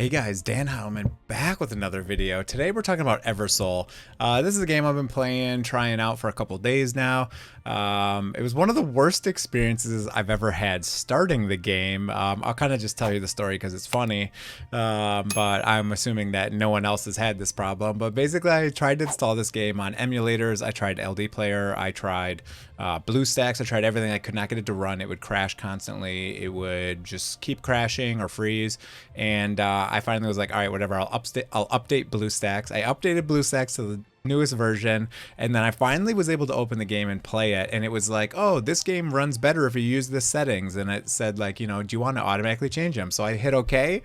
Hey guys, Dan Howman back with another video. Today we're talking about Eversoul. This is a game I've been playing, trying out for a couple days now. It was one of the worst experiences I've ever had starting the game. I'll kind of just tell you the story because it's funny, but I'm assuming that no one else has had this problem. But basically I tried to install this game on emulators. I tried LD Player, I tried BlueStacks, I tried everything. I could not get it to run. It would crash constantly. It would just keep crashing or freeze. And I finally was like, all right, whatever, I'll update BlueStacks. I updated BlueStacks to the newest version, and then I finally was able to open the game and play it, and it was like, oh, this game runs better if you use the settings. And it said, like, you know, do you want to automatically change them? So I hit OK,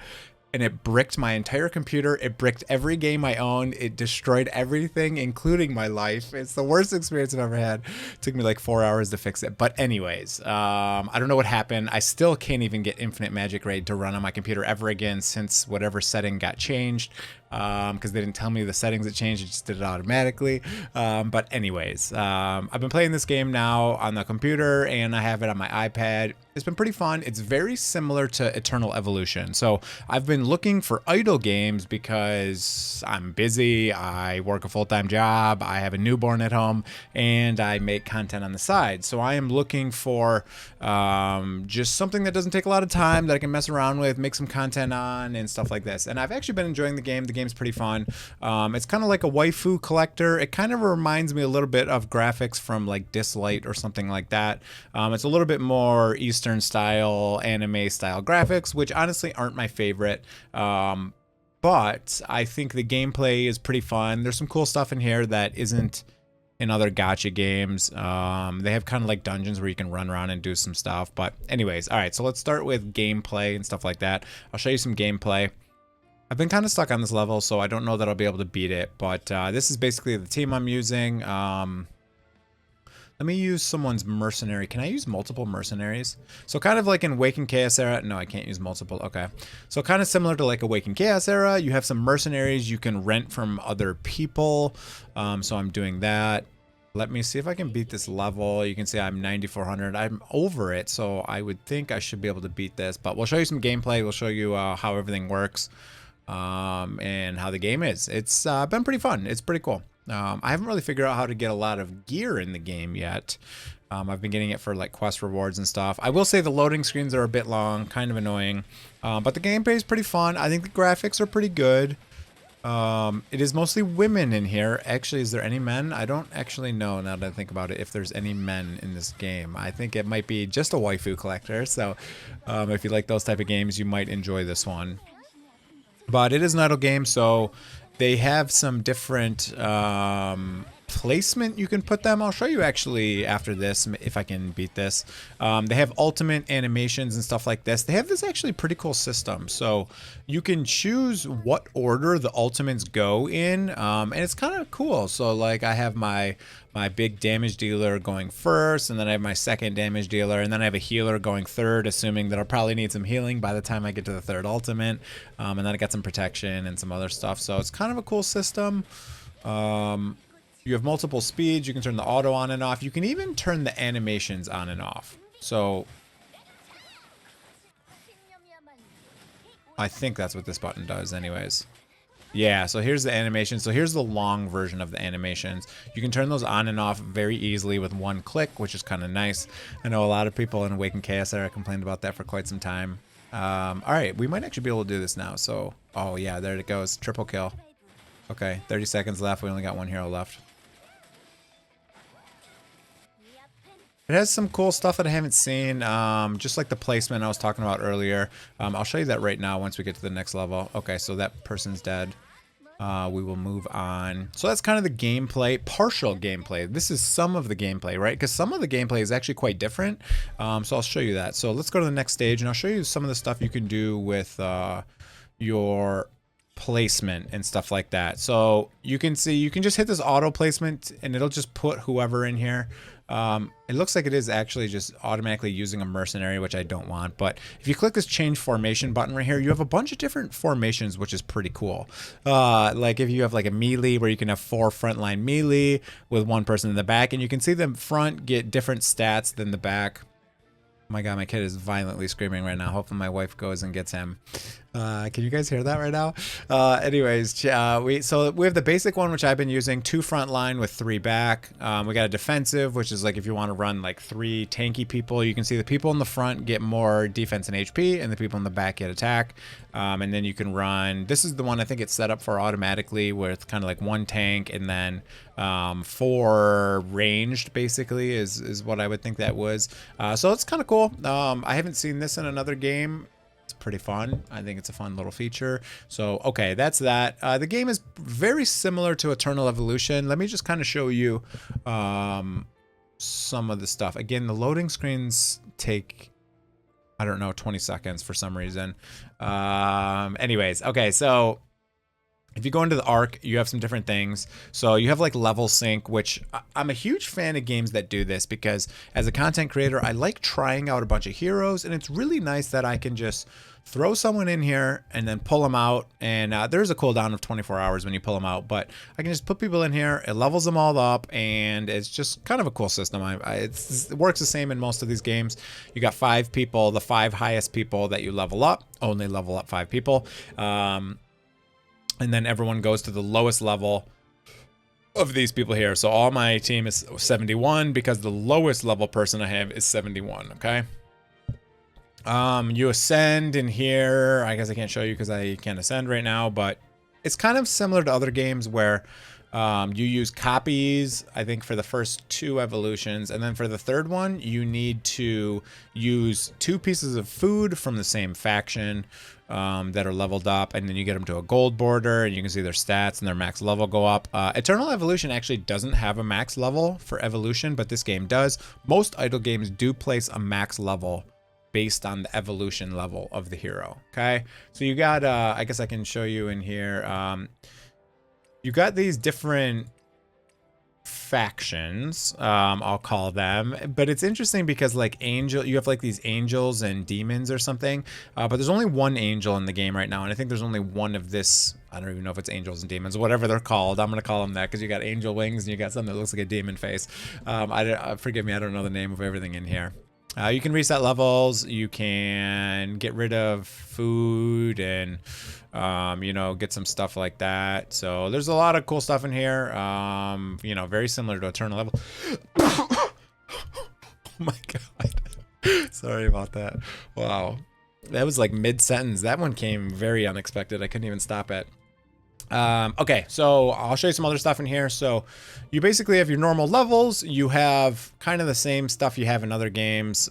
and it bricked my entire computer. It bricked every game I owned. It destroyed everything, including my life. It's the worst experience I've ever had. It took me like 4 hours to fix it. But anyways, I don't know what happened. I still can't even get Infinite Magic Raid to run on my computer ever again since whatever setting got changed. Because they didn't tell me the settings that changed, it just did it automatically. But anyways, I've been playing this game now on the computer, and I have it on my iPad. It's been pretty fun. It's very similar to Eternal Evolution. So I've been looking for idle games because I'm busy, I work a full-time job, I have a newborn at home, and I make content on the side. So I am looking for just something that doesn't take a lot of time, that I can mess around with, make some content on, and stuff like this. And I've actually been enjoying the game. The game's pretty fun. It's kind of like a waifu collector. It kind of reminds me a little bit of graphics from like Dislight or something like that. It's a little bit more Eastern style, anime style graphics, which honestly aren't my favorite. But I think the gameplay is pretty fun. There's some cool stuff in here that isn't in other gacha games. They have kind of like dungeons where you can run around and do some stuff. But anyways, all right, so let's start with gameplay and stuff like that. I'll show you some gameplay. I've been kind of stuck on this level, so I don't know that I'll be able to beat it, but this is basically the team I'm using. Let me use someone's mercenary. Can I use multiple mercenaries? So kind of like in Awakened Chaos Era. No, I can't use multiple. Okay. So kind of similar to like Awakened Chaos Era. You have some mercenaries you can rent from other people. So I'm doing that. Let me see if I can beat this level. You can see I'm 9,400. I'm over it, so I would think I should be able to beat this. But we'll show you some gameplay. We'll show you how everything works and how the game is. It's been pretty fun. It's pretty cool. I haven't really figured out how to get a lot of gear in the game yet. I've been getting it for like quest rewards and stuff. I will say the loading screens are a bit long, kind of annoying, but the gameplay is pretty fun. I think the graphics are pretty good. It is mostly women in here. Actually, is there any men? I don't actually know, now that I think about it, if there's any men in this game. I think it might be just a waifu collector. So if you like those type of games, you might enjoy this one. But it is an idle game, so they have some different placement you can put them. I'll show you actually after this if I can beat this. They have ultimate animations and stuff like this. They have this actually pretty cool system. So you can choose what order the ultimates go in, and it's kind of cool. So like I have my big damage dealer going first, and then I have my second damage dealer, and then I have a healer going third, assuming that I'll probably need some healing by the time I get to the third ultimate. And then I got some protection and some other stuff. So it's kind of a cool system. You have multiple speeds. You can turn the auto on and off. You can even turn the animations on and off. So I think that's what this button does anyways. Yeah, so here's the animation. So here's the long version of the animations. You can turn those on and off very easily with one click, which is kind of nice. I know a lot of people in Awakened Chaos Era complained about that for quite some time. All right, we might actually be able to do this now. So, oh yeah, there it goes. Triple kill. Okay, 30 seconds left. We only got one hero left. It has some cool stuff that I haven't seen, just like the placement I was talking about earlier. I'll show you that right now once we get to the next level. Okay, so that person's dead. We will move on. So that's kind of the gameplay, partial gameplay. This is some of the gameplay, right? Because some of the gameplay is actually quite different. So I'll show you that. So let's go to the next stage, and I'll show you some of the stuff you can do with your placement and stuff like that. So you can see, you can just hit this auto placement, and it'll just put whoever in here. It looks like it is actually just automatically using a mercenary, which I don't want. But if you click this change formation button right here, you have a bunch of different formations, which is pretty cool. Like if you have like a melee where you can have 4 frontline melee with 1 person in the back, and you can see the front get different stats than the back. Oh my god, my kid is violently screaming right now. Hopefully my wife goes and gets him. Can you guys hear that right now? Anyways, we have the basic one, which I've been using, 2 front line with 3 back. We got a defensive, which is like if you want to run like 3 tanky people, you can see the people in the front get more defense and HP, and the people in the back get attack. And then you can run, this is the one I think it's set up for automatically with kind of like 1 tank and then 4 ranged, basically, is what I would think that was. So it's kind of cool. I haven't seen this in another game. It's pretty fun. I think it's a fun little feature. So, okay, that's that. The game is very similar to Eternal Evolution. Let me just kind of show you some of the stuff. Again, the loading screens take, I don't know, 20 seconds for some reason. Anyways, okay, so if you go into the Arc, you have some different things. So you have like level sync, which I'm a huge fan of games that do this because as a content creator, I like trying out a bunch of heroes, and it's really nice that I can just throw someone in here and then pull them out. And there's a cooldown of 24 hours when you pull them out, but I can just put people in here. It levels them all up, and it's just kind of a cool system. It works the same in most of these games. You got 5 people, the 5 highest people that you level up, only level up 5 people. And then everyone goes to the lowest level of these people here. So all my team is 71 because the lowest level person I have is 71, okay? You ascend in here. I guess I can't show you because I can't ascend right now, but it's kind of similar to other games where you use copies, I think, for the first 2 evolutions. And then for the 3rd one, you need to use 2 pieces of food from the same faction that are leveled up. And then you get them to a gold border, and you can see their stats and their max level go up. Eternal Evolution actually doesn't have a max level for evolution, but this game does. Most idle games do place a max level based on the evolution level of the hero. Okay, so you got, I guess I can show you in here. You got these different factions, I'll call them, but it's interesting because like you have like these angels and demons or something, but there's only 1 angel in the game right now, and I think there's only 1 of this. I don't even know if it's angels and demons, whatever they're called. I'm gonna call them that because you got angel wings and you got something that looks like a demon face. Forgive me, I don't know the name of everything in here. You can reset levels, you can get rid of food, and you know, get some stuff like that. So there's a lot of cool stuff in here. You know, very similar to Eternal Level. Oh my god. Sorry about that. Wow. That was like mid-sentence. That one came very unexpected. I couldn't even stop it. Okay, so I'll show you some other stuff in here. So you basically have your normal levels. You have kind of the same stuff you have in other games.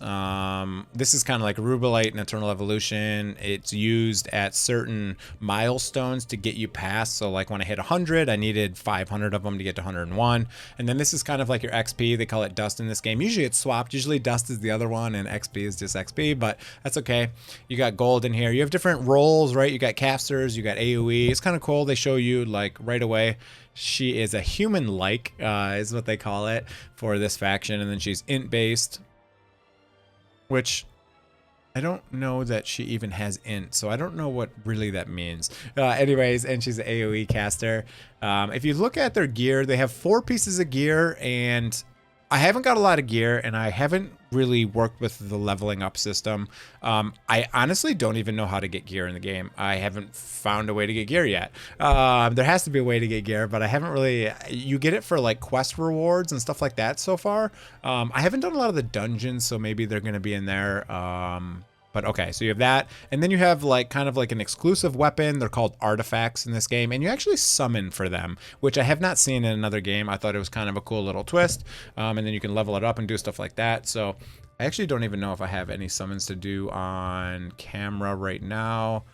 This is kind of like Rubelite and Eternal Evolution. It's used at certain milestones to get you past. So like when I hit 100, I needed 500 of them to get to 101. And then this is kind of like your XP. They call it dust in this game. Usually it's swapped. Usually dust is the other one and XP is just XP, but that's okay. You got gold in here. You have different roles, right? You got casters, you got AoE. It's kind of cool. They show you like right away she is a human-like is what they call it for this faction, and then she's int based, which I don't know that she even has int, so I don't know what really that means. Anyways, and she's an AoE caster. If you look at their gear, they have 4 pieces of gear, and I haven't got a lot of gear, and I haven't really worked with the leveling up system. I honestly don't even know how to get gear in the game. I haven't found a way to get gear yet. There has to be a way to get gear, but I haven't really. You get it for like quest rewards and stuff like that so far. I haven't done a lot of the dungeons, so maybe they're going to be in there. But okay, so you have that, and then you have like kind of like an exclusive weapon. They're called artifacts in this game, and you actually summon for them, which I have not seen in another game. I thought it was kind of a cool little twist. And then you can level it up and do stuff like that. So I actually don't even know if I have any summons to do on camera right now.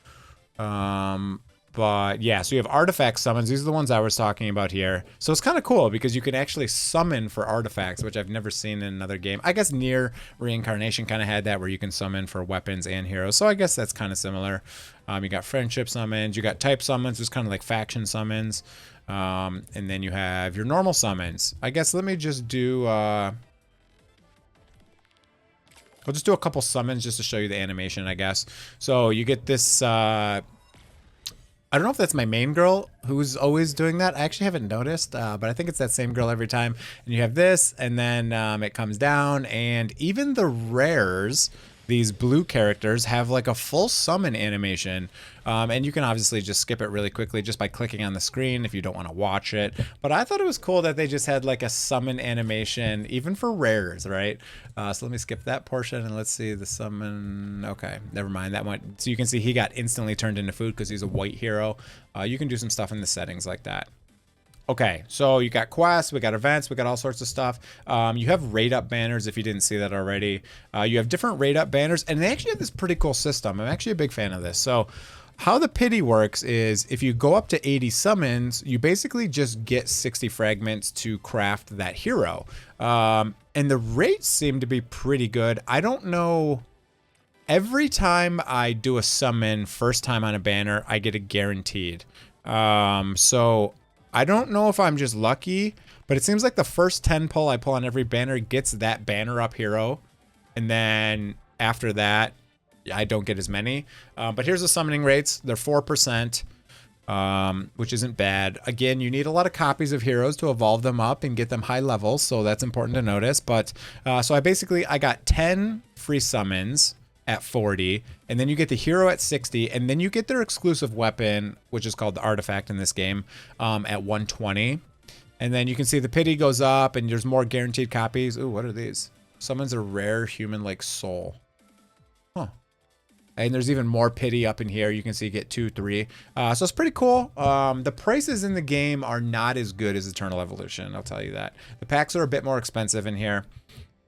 But yeah, so you have artifact summons. These are the ones I was talking about here. So it's kind of cool because you can actually summon for artifacts, which I've never seen in another game. I guess Nier Reincarnation kind of had that where you can summon for weapons and heroes. So I guess that's kind of similar. You got friendship summons, you got type summons, there's kind of like faction summons. And then you have your normal summons. I guess let me just do... I'll just do a couple summons just to show you the animation, I guess. So you get this... I don't know if that's my main girl who's always doing that. I actually haven't noticed, but I think it's that same girl every time. And you have this, and then it comes down, and even the rares these blue characters have like a full summon animation. And you can obviously just skip it really quickly just by clicking on the screen if you don't want to watch it. But I thought it was cool that they just had like a summon animation, even for rares, right? So let me skip that portion and let's see the summon. Okay, never mind. That went. So you can see he got instantly turned into food because he's a white hero. You can do some stuff in the settings like that. Okay, so you got quests, we got events, we got all sorts of stuff. You have rate up banners if you didn't see that already. You have different rate up banners, and they actually have this pretty cool system. I'm actually a big fan of this. So how the pity works is if you go up to 80 summons, you basically just get 60 fragments to craft that hero. And the rates seem to be pretty good. I don't know. Every time I do a summon, first time on a banner, I get a guaranteed. So I don't know if I'm just lucky, but it seems like the first 10 pull I pull on every banner gets that banner up hero. And then after that, I don't get as many. But here's the summoning rates. They're 4%, which isn't bad. Again, you need a lot of copies of heroes to evolve them up and get them high levels. So that's important to notice. But so I got 10 free summons at 40, and then you get the hero at 60, and then you get their exclusive weapon, which is called the artifact in this game, at 120. And then you can see the pity goes up, and there's more guaranteed copies. Ooh, what are these? Summons a rare human-like soul. Huh. And there's even more pity up in here. You can see you get 2, 3. So it's pretty cool. The prices in the game are not as good as Eternal Evolution, I'll tell you that. The packs are a bit more expensive in here.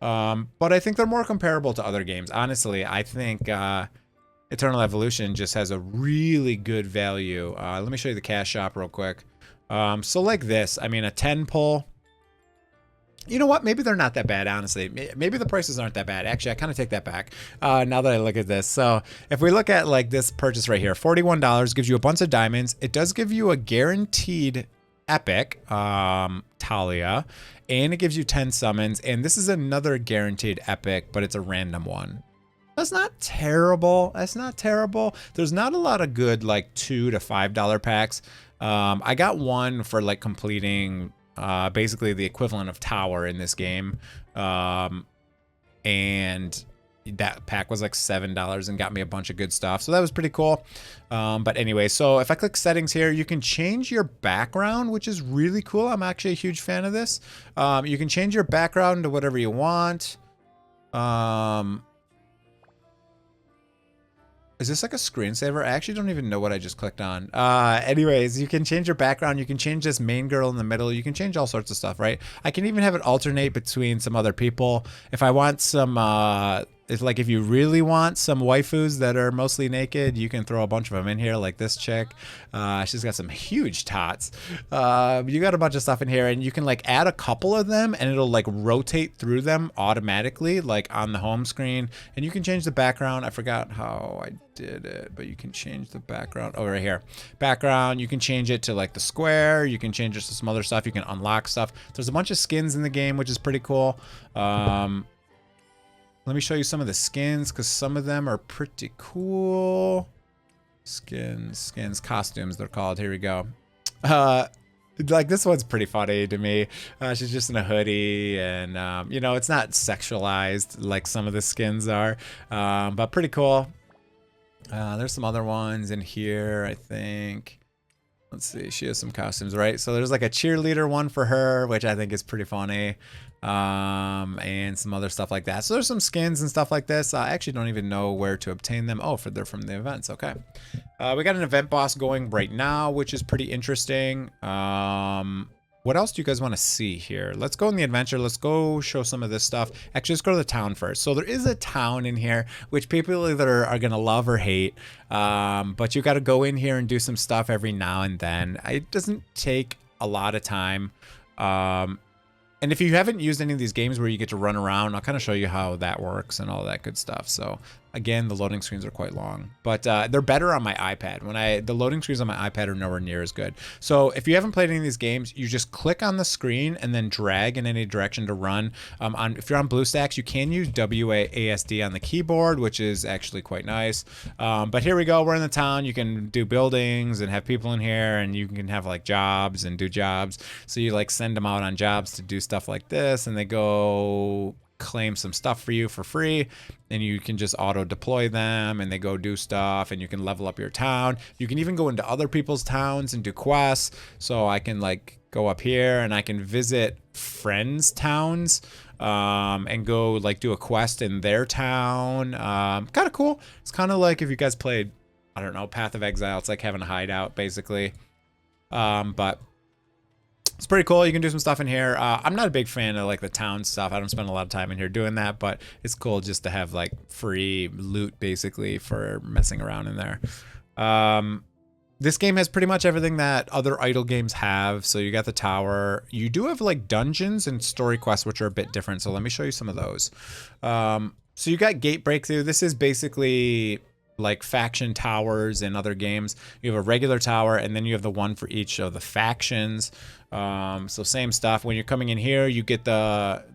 But I think they're more comparable to other games. Honestly, I think Eternal Evolution just has a really good value. Let me show you the cash shop real quick. So like this, I mean, a 10 pull. You know what? Maybe they're not that bad, honestly. Maybe the prices aren't that bad. Actually, I kind of take that back now that I look at this. So if we look at like this purchase right here, $41 gives you a bunch of diamonds. It does give you a guaranteed epic, Talia, and it gives you 10 summons, and this is another guaranteed epic, but it's a random one. That's not terrible. That's not terrible. There's not a lot of good like $2 to $5 packs. I got one for like completing basically the equivalent of tower in this game, and that pack was like $7 and got me a bunch of good stuff. So that was pretty cool. But anyway, so if I click settings here, you can change your background, which is really cool. I'm actually a huge fan of this. You can change your background to whatever you want. Is this like a screensaver? I actually don't even know what I just clicked on. Anyways, you can change your background. You can change this main girl in the middle. You can change all sorts of stuff, right? I can even have it alternate between some other people. If I want some, if you really want some waifus that are mostly naked, you can throw a bunch of them in here, like this chick. She's got some huge tots. You got a bunch of stuff in here, and you can like add a couple of them, and it'll like rotate through them automatically, like on the home screen. And you can change the background. I forgot how I did it, but you can change the background. Oh, right here. Background, you can change it to like the square. You can change it to some other stuff. You can unlock stuff. There's a bunch of skins in the game, which is pretty cool. Let me show you some of the skins, because some of them are pretty cool. Skins, costumes, they're called. Here we go. Like this one's pretty funny to me. She's just in a hoodie, and you know, it's not sexualized like some of the skins are, but pretty cool. There's some other ones in here, I think. Let's see, she has some costumes, right? So there's like a cheerleader one for her, which I think is pretty funny. And some other stuff like that. So there's some skins and stuff like this. I actually don't even know where to obtain them. Oh, they're from the events. Okay. We got an event boss going right now, which is pretty interesting. What else do you guys want to see here? Let's go in the adventure. Let's go show some of this stuff. Actually, let's go to the town first. So there is a town in here, which people either are going to love or hate. But you got to go in here and do some stuff every now and then. It doesn't take a lot of time. And if you haven't used any of these games where you get to run around, I'll kind of show you how that works and all that good stuff. So again, the loading screens are quite long, but they're better on my iPad. The loading screens on my iPad are nowhere near as good. So if you haven't played any of these games, you just click on the screen and then drag in any direction to run. If you're on BlueStacks, you can use WASD on the keyboard, which is actually quite nice. But here we go. We're in the town. You can do buildings and have people in here, and you can have like jobs and do jobs. So you like send them out on jobs to do stuff like this, and they go claim some stuff for you for free, and you can just auto deploy them and they go do stuff, and you can level up your town. You can even go into other people's towns and do quests. So I can like go up here and I can visit friends' towns and go like do a quest in their town. Kind of cool. It's kind of like if you guys played, I don't know, Path of Exile. It's like having a hideout basically. But it's pretty cool. You can do some stuff in here. I'm not a big fan of like the town stuff. I don't spend a lot of time in here doing that, but it's cool just to have like free loot basically for messing around in there. This game has pretty much everything that other idle games have. So you got the tower. You do have like dungeons and story quests, which are a bit different. So let me show you some of those. So you got Gate Breakthrough. This is basically like faction towers in other games. You have a regular tower, and then you have the one for each of the factions. So same stuff. When you're coming in here, you get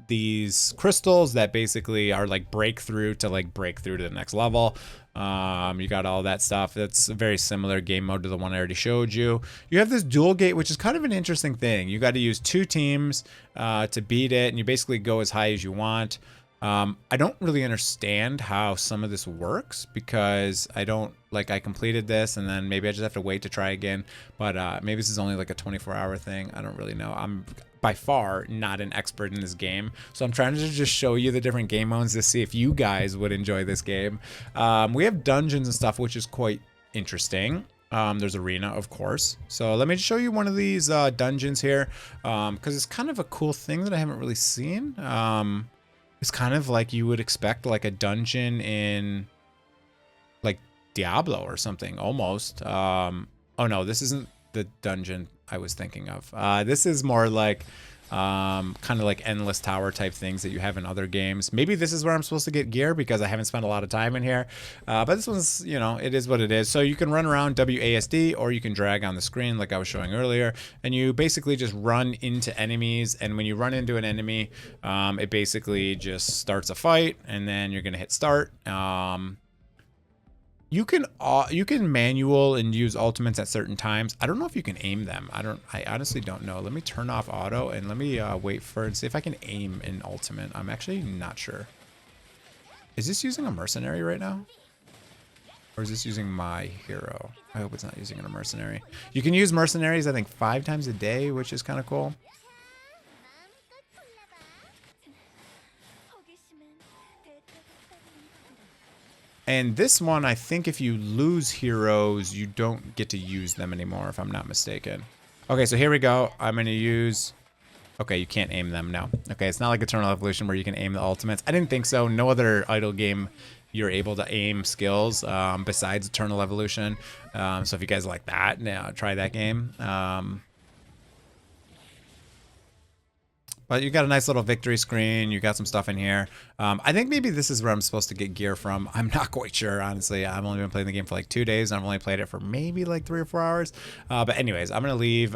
these crystals that basically are like breakthrough to the next level. You got all that stuff. That's a very similar game mode to the one I already showed you. You have this dual gate, which is kind of an interesting thing. You got to use 2 teams to beat it, and you basically go as high as you want. I don't really understand how some of this works, because I completed this and then maybe I just have to wait to try again. But maybe this is only like a 24-hour thing. I don't really know. I'm by far not an expert in this game, so I'm trying to just show you the different game modes to see if you guys would enjoy this game. We have dungeons and stuff, which is quite interesting. There's arena, of course. So let me just show you one of these dungeons here, because it's kind of a cool thing that I haven't really seen. It's kind of like you would expect like a dungeon in like Diablo or something almost. Oh no, this isn't the dungeon I was thinking of. This is more like kind of like endless tower type things that you have in other games. Maybe this is where I'm supposed to get gear, because I haven't spent a lot of time in here. But this one's, you know, it is what it is. So you can run around WASD, or you can drag on the screen like I was showing earlier, and you basically just run into enemies. And when you run into an enemy, it basically just starts a fight, and then you're gonna hit start. You can manual and use ultimates at certain times. I don't know if you can aim them. I honestly don't know. Let me turn off auto and let me wait for and see if I can aim an ultimate. I'm actually not sure. Is this using a mercenary right now? Or is this using my hero? I hope it's not using a mercenary. You can use mercenaries, I think, 5 times a day, which is kind of cool. And this one, I think if you lose heroes, you don't get to use them anymore, if I'm not mistaken. Okay, so here we go. I'm going to use... Okay, you can't aim them, no. Okay, it's not like Eternal Evolution where you can aim the ultimates. I didn't think so. No other idle game you're able to aim skills besides Eternal Evolution. So if you guys like that, now try that game. But you got a nice little victory screen. You got some stuff in here. I think maybe this is where I'm supposed to get gear from. I'm not quite sure, honestly. I've only been playing the game for like 2 days. And I've only played it for maybe like 3 or 4 hours. But anyways, I'm going to leave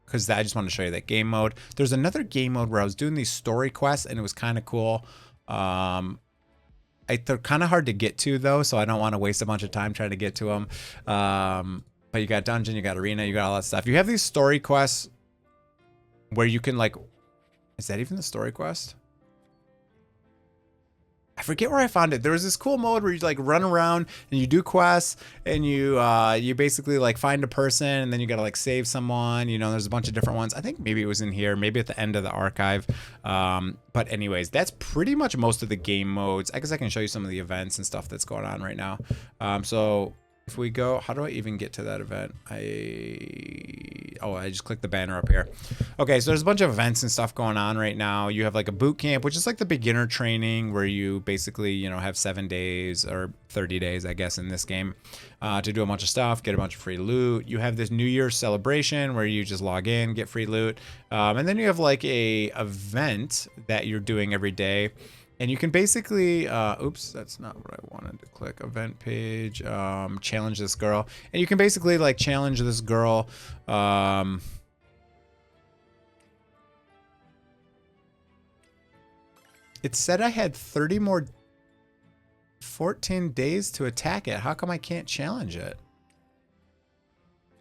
because I just wanted to show you that game mode. There's another game mode where I was doing these story quests, and it was kind of cool. They're kind of hard to get to, though, so I don't want to waste a bunch of time trying to get to them. But you got dungeon, you got arena, you got all that stuff. You have these story quests where you can like, is that even the story quest? I forget where I found it. There was this cool mode where you like run around and you do quests, and you basically like find a person, and then you gotta like save someone. You know, there's a bunch of different ones. I think maybe it was in here, maybe at the end of the archive. But anyways, that's pretty much most of the game modes. I guess I can show you some of the events and stuff that's going on right now. So if we go, how do I even get to that event? I just clicked the banner up here. Okay, so there's a bunch of events and stuff going on right now. You have like a boot camp, which is like the beginner training where you basically, you know, have 7 days or 30 days, I guess, in this game to do a bunch of stuff, get a bunch of free loot. You have this New Year's celebration where you just log in, get free loot. And then you have like a event that you're doing every day. And you can basically, oops, that's not what I wanted to click. Event page, challenge this girl. And you can basically like challenge this girl. It said I had 14 days to attack it. How come I can't challenge it?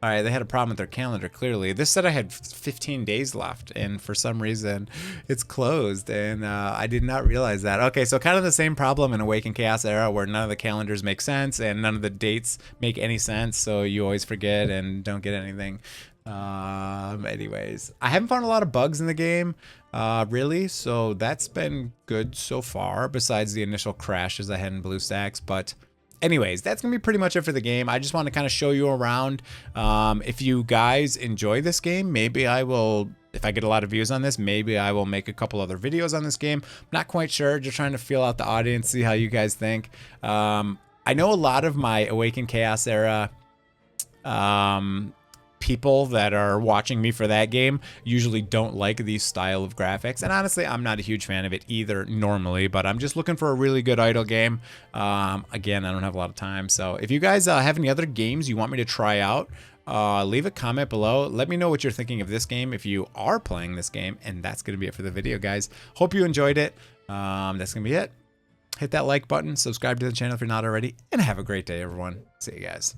All right, they had a problem with their calendar, clearly. This said I had 15 days left, and for some reason, it's closed, and I did not realize that. Okay, so kind of the same problem in Awaken Chaos Era, where none of the calendars make sense, and none of the dates make any sense, so you always forget and don't get anything. Anyways, I haven't found a lot of bugs in the game, really, so that's been good so far, besides the initial crashes I had in BlueStacks, but... anyways, that's going to be pretty much it for the game. I just want to kind of show you around. If you guys enjoy this game, maybe I will, if I get a lot of views on this, maybe I will make a couple other videos on this game. I'm not quite sure. Just trying to feel out the audience, see how you guys think. I know a lot of my Awaken Chaos Era people that are watching me for that game usually don't like these style of graphics, and honestly I'm not a huge fan of it either normally, but I'm just looking for a really good idle game. Again, I don't have a lot of time, so if you guys have any other games you want me to try out, leave a comment below. Let me know what you're thinking of this game if you are playing this game, and that's gonna be it for the video, guys. Hope you enjoyed it. That's gonna be it. Hit that like button, subscribe to the channel if you're not already, and have a great day, everyone. See you guys.